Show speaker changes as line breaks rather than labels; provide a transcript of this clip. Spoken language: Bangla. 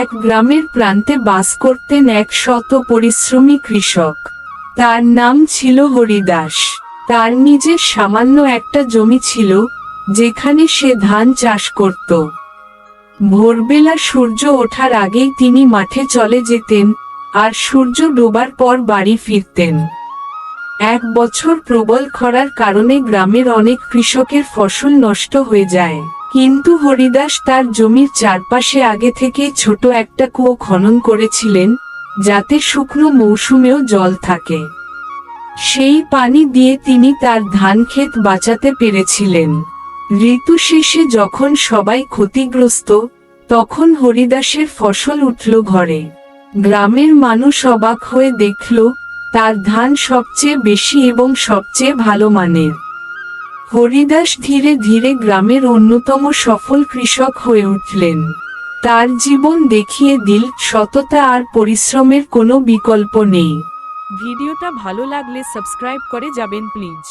এক গ্রামের প্রান্তে বাস করতেন এক শত পরিশ্রমী কৃষক। তার নাম ছিল হরিদাস। তার নিজের সামান্য একটা জমি ছিল, যেখানে সে ধান চাষ করত। ভোরবেলা সূর্য ওঠার আগেই তিনি মাঠে চলে যেতেন, আর সূর্য ডোবার পর বাড়ি ফিরতেন। এক বছর প্রবল খরার কারণে গ্রামের অনেক কৃষকের ফসল নষ্ট হয়ে যায়, কিন্তু হরিদাস তার জমির চারপাশে আগে থেকেই ছোট একটা কুয়ো খনন করেছিলেন, যাতে শুকনো মৌসুমেও জল থাকে। সেই পানি দিয়ে তিনি তার ধান ক্ষেত বাঁচাতে পেরেছিলেন। ঋতু শেষে যখন সবাই ক্ষতিগ্রস্ত, তখন হরিদাসের ফসল উঠল ঘরে। গ্রামের মানুষ অবাক হয়ে দেখল, তার ধান সবচেয়ে বেশি এবং সবচেয়ে ভালো মানের। হরিদাস ধীরে ধীরে গ্রামের অন্যতম সফল কৃষক হয়ে উঠলেন। তার জীবন দেখিয়ে দিল, সততা আর পরিশ্রমের কোনো বিকল্প নেই।
ভিডিওটা ভালো লাগলে সাবস্ক্রাইব করে যাবেন প্লিজ।